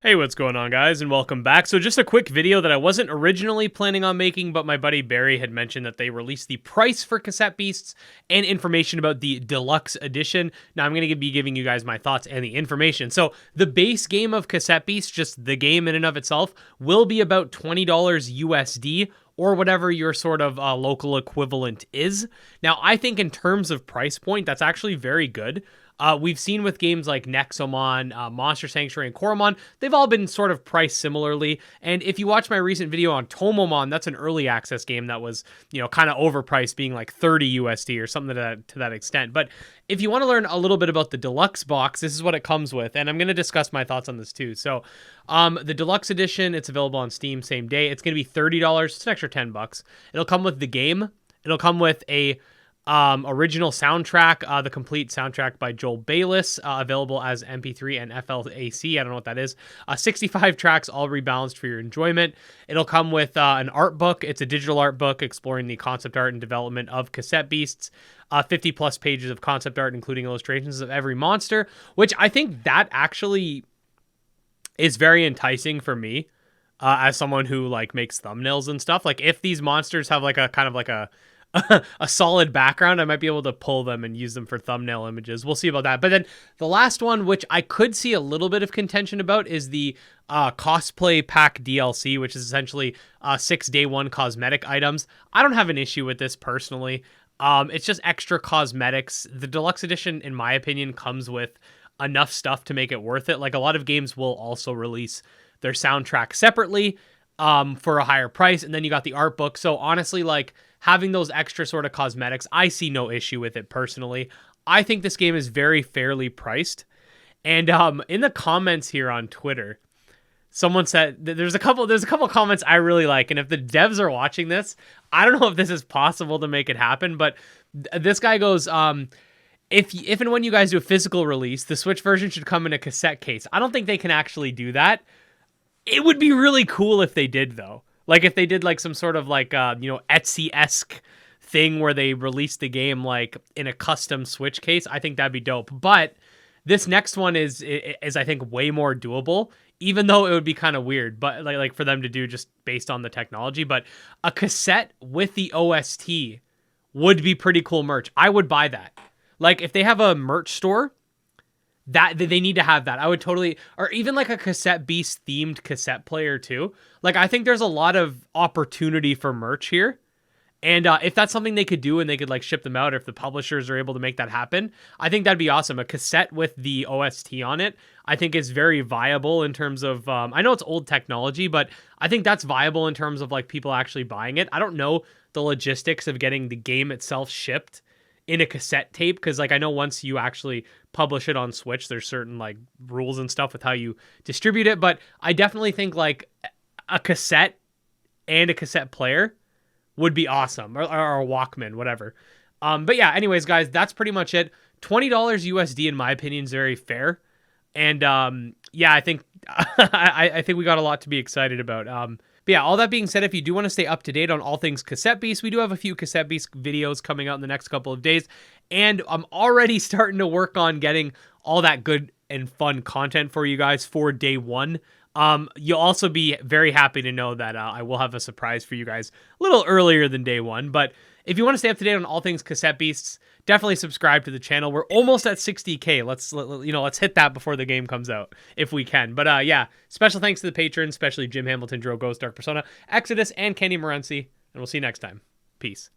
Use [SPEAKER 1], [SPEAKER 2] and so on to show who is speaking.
[SPEAKER 1] Hey, what's going on, guys, and welcome back. So just a quick video that I wasn't originally planning on making, but my buddy Barry had mentioned that they released the price for Cassette Beasts and information about the Deluxe Edition. Now I'm going to be giving you guys my thoughts and the information. So the base game of Cassette Beasts, just the game in and of itself, will be about $20 USD, or whatever your sort of local equivalent is. Now, I think in terms of price point, that's actually very good. We've seen with games like Nexomon, Monster Sanctuary, and Coromon, they've all been sort of priced similarly. And if you watch my recent video on Tomomon, that's an early access game that was, kind of overpriced, being like 30 USD or something to that extent. But if you want to learn a little bit about the Deluxe box, this is what it comes with. And I'm going to discuss my thoughts on this too. So the Deluxe Edition, it's available on Steam same day. It's going to be $30. It's an extra $10. It'll come with the game. It'll come with a original soundtrack, the complete soundtrack by Joel Bayless, available as MP3 and FLAC. I don't know what that is. 65 tracks, all rebalanced for your enjoyment. It'll come with an art book. It's a digital art book exploring the concept art and development of Cassette Beasts. 50 plus pages of concept art, including illustrations of every monster, which I think that actually is very enticing for me, as someone who makes thumbnails and stuff. Like, if these monsters have a kind of a solid background, I might be able to pull them and use them for thumbnail images. We'll see about that. But then the last one, which I could see a little bit of contention about, is the cosplay pack DLC, which is essentially 6 day one cosmetic items. I don't have an issue with this personally. It's just extra cosmetics. The Deluxe Edition, in my opinion, comes with enough stuff to make it worth it. Like, a lot of games will also release their soundtrack separately for a higher price, and then you got the art book. So honestly, having those extra sort of cosmetics, I see no issue with it personally. I think this game is very fairly priced. And in the comments here on Twitter, someone said there's a couple comments I really like, and if the devs are watching this, I don't know if this is possible to make it happen, but this guy goes, if and when you guys do a physical release, the Switch version should come in a cassette case. I don't think they can actually do that. It would be really cool if they did, though. Like, if they did some sort of Etsy-esque thing where they released the game in a custom Switch case, I think that'd be dope. But this next one is I think way more doable, even though it would be kind of weird, but like for them to do just based on the technology. But a cassette with the OST would be pretty cool merch. I would buy that. Like, if they have a merch store, that they need to have that. I would totally, or even a Cassette Beast themed cassette player too. I think there's a lot of opportunity for merch here. And if that's something they could do and they could ship them out, or if the publishers are able to make that happen, I think that'd be awesome. A cassette with the OST on it, I think is very viable in terms of, I know it's old technology, but I think that's viable in terms of people actually buying it. I don't know the logistics of getting the game itself shipped in a cassette tape, because I know once you actually publish it on Switch, there's certain rules and stuff with how you distribute it. But I definitely think a cassette and a cassette player would be awesome, or a Walkman, whatever. But yeah, anyways, guys, that's pretty much it. $20 USD, in my opinion, is very fair. And yeah, I think I think we got a lot to be excited about. But yeah, all that being said, if you do want to stay up to date on all things Cassette Beast, we do have a few Cassette Beast videos coming out in the next couple of days. And I'm already starting to work on getting all that good and fun content for you guys for day one. You'll also be very happy to know that I will have a surprise for you guys a little earlier than day one. But if you want to stay up to date on all things Cassette Beasts, definitely subscribe to the channel. We're almost at 60K. Let's hit that before the game comes out if we can. But yeah, special thanks to the patrons, especially Jim Hamilton, Dro Ghost, Dark Persona, Exodus, and Kenny Morency. And we'll see you next time. Peace.